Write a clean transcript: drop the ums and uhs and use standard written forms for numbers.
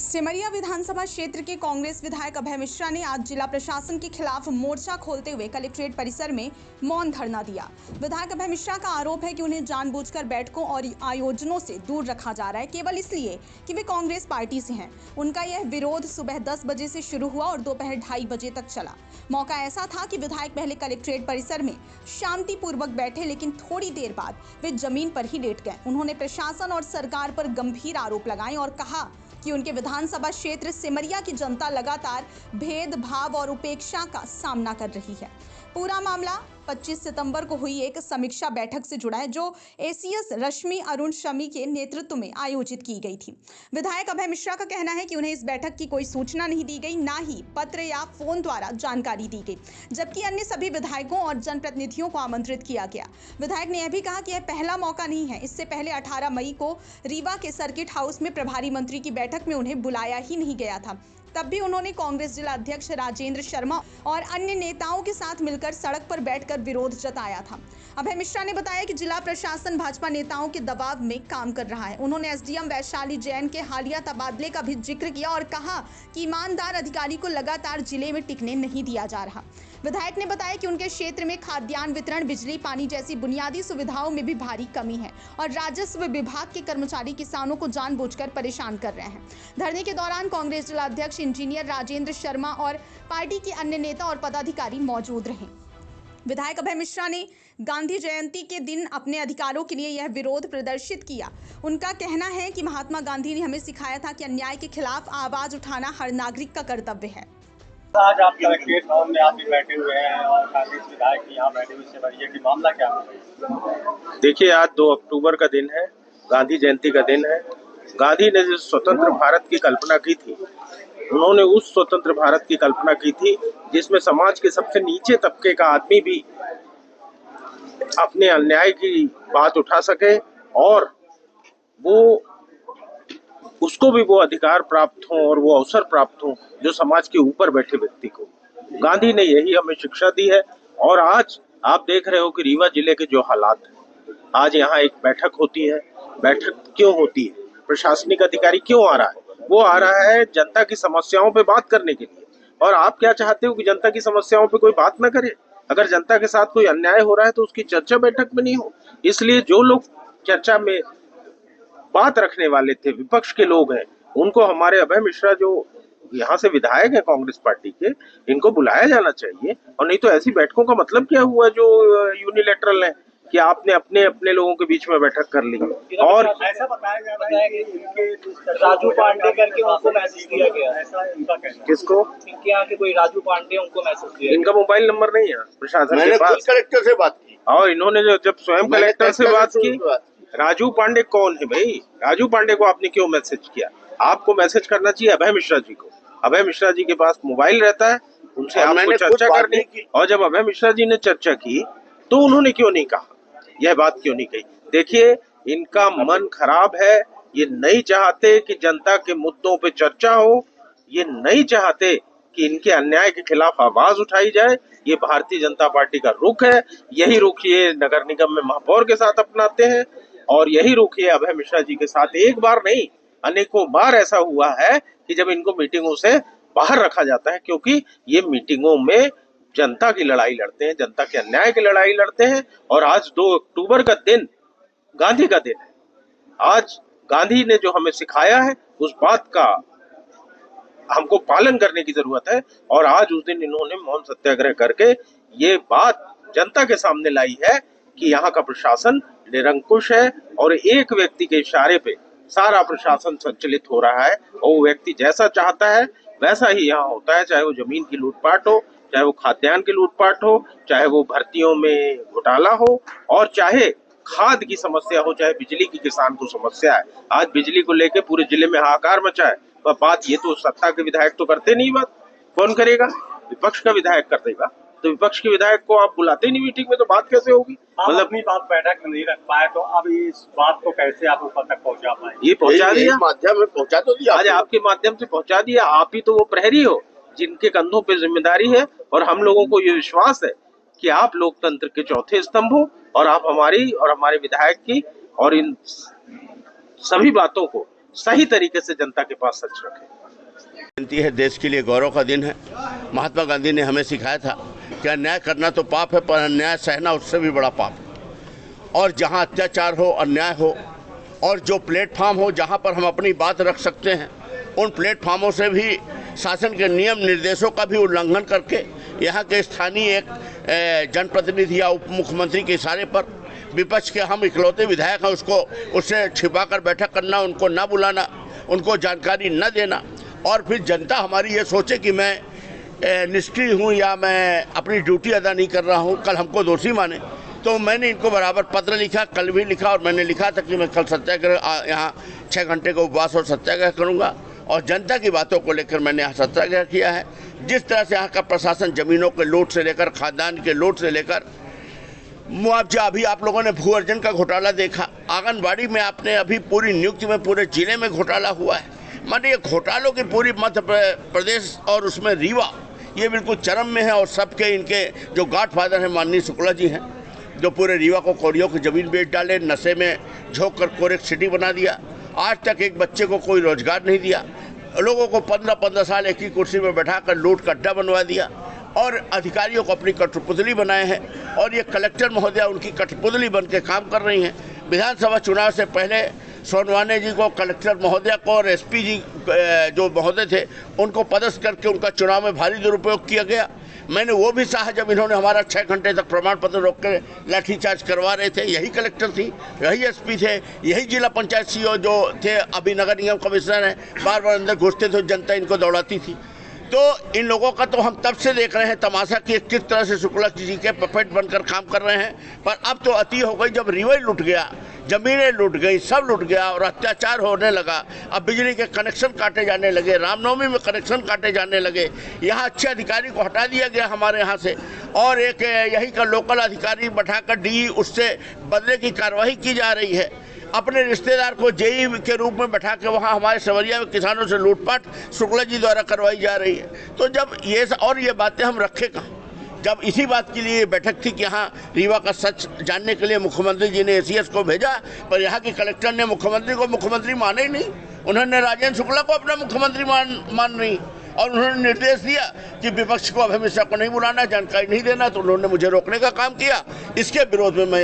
सिमरिया विधानसभा क्षेत्र के कांग्रेस विधायक अभय मिश्रा ने आज जिला प्रशासन के खिलाफ मोर्चा खोलते हुए कलेक्ट्रेट परिसर में मौन धरना दिया। विधायक अभय मिश्रा का आरोप है कि उन्हें जानबूझकर बैठकों और आयोजनों से दूर रखा जा रहा है, केवल इसलिए कि वे कांग्रेस पार्टी से हैं। उनका यह विरोध सुबह 10 बजे से शुरू हुआ और दोपहर 2:30 बजे तक चला। मौका ऐसा था कि विधायक पहले कलेक्ट्रेट परिसर में शांतिपूर्वक बैठे, लेकिन थोड़ी देर बाद वे जमीन पर ही लेट गए। उन्होंने प्रशासन और सरकार पर गंभीर आरोप लगाए और कहा कि उनके विधानसभा क्षेत्र सिमरिया की जनता लगातार भेदभाव और उपेक्षा का सामना कर रही है। पूरा मामला 25 सितंबर को हुई एक समीक्षा बैठक से जुड़ा है, जो एसीएस रश्मि अरुण शमी के नेतृत्व में आयोजित की गई थी। विधायक अभय मिश्रा का कहना है कि उन्हें इस बैठक की कोई सूचना नहीं दी गई, ना ही पत्र या फोन द्वारा जानकारी दी गई, जबकि अन्य सभी विधायकों और जनप्रतिनिधियों को आमंत्रित किया गया। विधायक ने यह भी कहा कि यह पहला मौका नहीं है। इससे पहले 18 मई को रीवा के सर्किट हाउस में प्रभारी मंत्री की बैठक में उन्हें बुलाया ही नहीं गया था। तब भी उन्होंने कांग्रेस जिला अध्यक्ष राजेंद्र शर्मा और अन्य नेताओं के साथ मिलकर सड़क पर बैठकर विरोध जताया था। अभय मिश्रा ने बताया कि जिला प्रशासन भाजपा नेताओं के दबाव में काम कर रहा है। उन्होंने एसडीएम वैशाली जैन के हालिया तबादले का भी जिक्र किया और कहा कि ईमानदार अधिकारी को लगातार जिले में टिकने नहीं दिया जा रहा। विधायक ने बताया कि उनके क्षेत्र में खाद्यान्न वितरण, बिजली, पानी जैसी बुनियादी सुविधाओं में भी भारी कमी है और राजस्व विभाग के कर्मचारी किसानों को जानबूझकर परेशान कर रहे हैं। धरने के दौरान कांग्रेस जिला अध्यक्ष इंजीनियर राजेंद्र शर्मा और पार्टी के अन्य नेता और पदाधिकारी मौजूद रहे। विधायक अभय मिश्रा ने गांधी जयंती के दिन अपने अधिकारों के लिए यह विरोध प्रदर्शित किया। उनका कहना है कि महात्मा गांधी ने हमें सिखाया था कि अन्याय के खिलाफ आवाज उठाना हर नागरिक का कर्तव्य है। आज आप कलेक्ट्रेट हाउस में आप भी बैठे हुए हैं और कांग्रेस विधायक यहाँ बैठे हुए सिमरिया की मामला क्या है? देखिए, आज 2 अक्टूबर का दिन है, गांधी जयंती का दिन है। गांधी ने जो स्वतंत्र भारत की कल्पना की थी, उन्होंने उस स्वतंत्र भारत की कल्पना की थी जिसमें समाज के सबसे नीचे तबके का आदमी भी अपने अन्याय की बात उठा सके और उसको भी वो अधिकार प्राप्त हो और वो अवसर प्राप्त हो जो समाज के ऊपर बैठे व्यक्ति को। गांधी ने यही हमें शिक्षा दी है। और आज आप देख रहे हो कि रीवा जिले के जो हालात हैं, आज यहाँ एक बैठक होती है। बैठक क्यों होती है? प्रशासनिक अधिकारी क्यों आ रहा है? वो आ रहा है जनता की समस्याओं पे बात करने के लिए। और आप क्या चाहते हो कि जनता की समस्याओं पे कोई बात ना करे? अगर जनता के साथ कोई अन्याय हो रहा है तो उसकी चर्चा बैठक में नहीं हो। इसलिए जो लोग चर्चा में बात रखने वाले थे, विपक्ष के लोग हैं, उनको हमारे अभय मिश्रा जो यहाँ से विधायक है कांग्रेस पार्टी के, इनको बुलाया जाना चाहिए। और नहीं तो ऐसी बैठकों का मतलब क्या हुआ जो यूनिलैटरल है कि आपने अपने अपने लोगों के बीच में बैठक कर ली। और ऐसा बताया जा रहा है कि इनके राजू पांडे करके उनको मैसेज दिया गया, ऐसा इनका कहना। किसको? इनके यहाँ के कोई राजू पांडे, उनको मैसेज दिया। इनका मोबाइल नंबर नहीं है प्रशासन के पास। कलेक्टर से बात की और इन्होंने जब स्वयं कलेक्टर से बात की, राजू पांडे कौन है भाई? राजू पांडे को आपने क्यों मैसेज किया? आपको मैसेज करना चाहिए अभय मिश्रा जी को। अभय मिश्रा जी के पास मोबाइल रहता है, उनसे आपको चर्चा करनी की। और जब अभय मिश्रा जी ने चर्चा की तो उन्होंने क्यों नहीं कहा, यह बात क्यों नहीं कही? देखिए, इनका मन खराब है। ये नहीं चाहते कि जनता के मुद्दों पे चर्चा हो। ये नहीं चाहते कि इनके अन्याय के खिलाफ आवाज उठाई जाए। ये भारतीय जनता पार्टी का रुख है। यही रुख ये नगर निगम में महापौर के साथ अपनाते हैं और यही रुख ये अभय मिश्रा जी के साथ एक बार नहीं अनेकों बार ऐसा हुआ है कि जब इनको मीटिंगों से बाहर रखा जाता है, क्योंकि ये मीटिंगों में जनता की लड़ाई लड़ते हैं, जनता के अन्याय की लड़ाई लड़ते हैं। और आज 2 अक्टूबर का दिन गांधी का दिन है। आज गांधी ने जो हमें सिखाया है उस बात का हमको पालन करने की जरूरत है। और आज उस दिन इन्होंने मौन सत्याग्रह करके ये बात जनता के सामने लाई है कि यहाँ का प्रशासन निरंकुश है और एक व्यक्ति के इशारे पे सारा प्रशासन संचालित हो रहा है। और वो व्यक्ति जैसा चाहता है वैसा ही यहाँ होता है, चाहे वो जमीन की लूटपाट हो, चाहे वो खाद्यान्न की लूटपाट हो, चाहे वो भर्तियों में घोटाला हो, और चाहे खाद की समस्या हो, चाहे बिजली की किसान को समस्या है। आज बिजली को लेके पूरे जिले में हाहाकार मचा है। तो बात ये तो सत्ता के विधायक तो करते नहीं, बात कौन करेगा? विपक्ष का विधायक कर देगा। तो विपक्ष के विधायक को आप बुलाते ही नहीं मीटिंग में, तो बात कैसे होगी? मतलब अपनी बात बैठक में नहीं रख पाए, तो अब इस बात को कैसे आप ऊपर तक पहुंचा पाए? ये पहुंचा दिया, माध्यम में पहुंचा तो दिया। आज आपके माध्यम से पहुंचा दिया। आप ही तो वो प्रहरी हो जिनके कंधों पे जिम्मेदारी है। और हम लोगों को ये विश्वास है कि आप लोकतंत्र के चौथे स्तंभ हो और आप हमारी और हमारे विधायक की और इन सभी बातों को सही तरीके से जनता के पास सच रखें। जयंती है, देश के लिए गौरव का दिन है। महात्मा गांधी ने हमें सिखाया था कि अन्याय करना तो पाप है, पर अन्याय सहना उससे भी बड़ा पाप है। और जहां अत्याचार हो, अन्याय हो, और जो प्लेटफॉर्म हो जहां पर हम अपनी बात रख सकते हैं, उन प्लेटफॉर्मों से भी शासन के नियम निर्देशों का भी उल्लंघन करके यहाँ के स्थानीय एक जनप्रतिनिधि या उप मुख्यमंत्री के इशारे पर विपक्ष के हम इकलौते विधायक हैं उससे छिपाकर बैठक करना, उनको ना बुलाना, उनको जानकारी न देना, और फिर जनता हमारी ये सोचे कि मैं निष्क्रिय हूँ या मैं अपनी ड्यूटी अदा नहीं कर रहा हूँ, कल हमको दोषी माने। तो मैंने इनको बराबर पत्र लिखा, कल भी लिखा, और मैंने लिखा था कि मैं कल सत्याग्रह यहाँ 6 घंटे का उपवास और सत्याग्रह करूँगा, और जनता की बातों को लेकर मैंने यहाँ सत्याग्रह किया है। जिस तरह से यहाँ का प्रशासन जमीनों के लूट से लेकर, खादान के लूट से लेकर मुआवजा, अभी आप लोगों ने भू अर्जन का घोटाला देखा, आंगनबाड़ी में आपने अभी पूरी नियुक्ति में पूरे जिले में घोटाला हुआ है। माने ये घोटालों की पूरी मध्य प्रदेश और उसमें रीवा ये बिल्कुल चरम में है। और सबके इनके जो गॉडफादर हैं माननीय शुक्ला जी हैं, जो पूरे रीवा को कौड़ियों की ज़मीन बेच डाले, नशे में झोंक कर कोरेक सिटी बना दिया, आज तक एक बच्चे को कोई रोजगार नहीं दिया, लोगों को 15-15 साल एक ही कुर्सी में बैठाकर लूट कट्टा बनवा दिया, और अधिकारियों को अपनी कठपुतली बनाए हैं। और ये कलेक्टर महोदया उनकी कठपुतली बन के काम कर रही हैं। विधानसभा चुनाव से पहले सोनवाने जी को, कलेक्टर महोदया को और एसपी जी जो महोदय थे उनको पदस्थ करके उनका चुनाव में भारी दुरुपयोग किया गया। मैंने वो भी सहा जब इन्होंने हमारा 6 घंटे तक प्रमाण पत्र रोक कर लाठीचार्ज करवा रहे थे। यही कलेक्टर थी, यही एसपी थे, यही जिला पंचायत सीओ जो थे, अभी नगर निगम कमिश्नर हैं, बार बार अंदर घुसते थे, जनता इनको दौड़ाती थी। तो इन लोगों का तो हम तब से देख रहे हैं तमाशा कि किस तरह से शुक्ला जी के पपेट बनकर काम कर रहे हैं। पर अब तो अति हो गई, जब रीवा लुट गया, जमीनें लूट गई, सब लूट गया और अत्याचार होने लगा। अब बिजली के कनेक्शन काटे जाने लगे, रामनवमी में कनेक्शन काटे जाने लगे, यहाँ अच्छे अधिकारी को हटा दिया गया हमारे यहाँ से, और एक यही का लोकल अधिकारी बैठाकर डी उससे बदले की कार्रवाई की जा रही है। अपने रिश्तेदार को जेई के रूप में बैठा के वहाँ हमारे सवरिया में किसानों से लूटपाट शुक्ला जी द्वारा करवाई जा रही है। तो जब ये बातें हम रखे कहाँ, जब इसी बात के लिए बैठक थी कि यहाँ रीवा का सच जानने के लिए मुख्यमंत्री जी ने एसीएस को भेजा, पर यहाँ की कलेक्टर ने मुख्यमंत्री को मुख्यमंत्री माने ही नहीं। उन्होंने राजेंद्र शुक्ला को अपना मुख्यमंत्री मान रही, और उन्होंने निर्देश दिया कि विपक्ष को अभय मिश्रा को नहीं बुलाना, जानकारी नहीं देना। तो उन्होंने मुझे रोकने का काम किया। इसके विरोध में मैं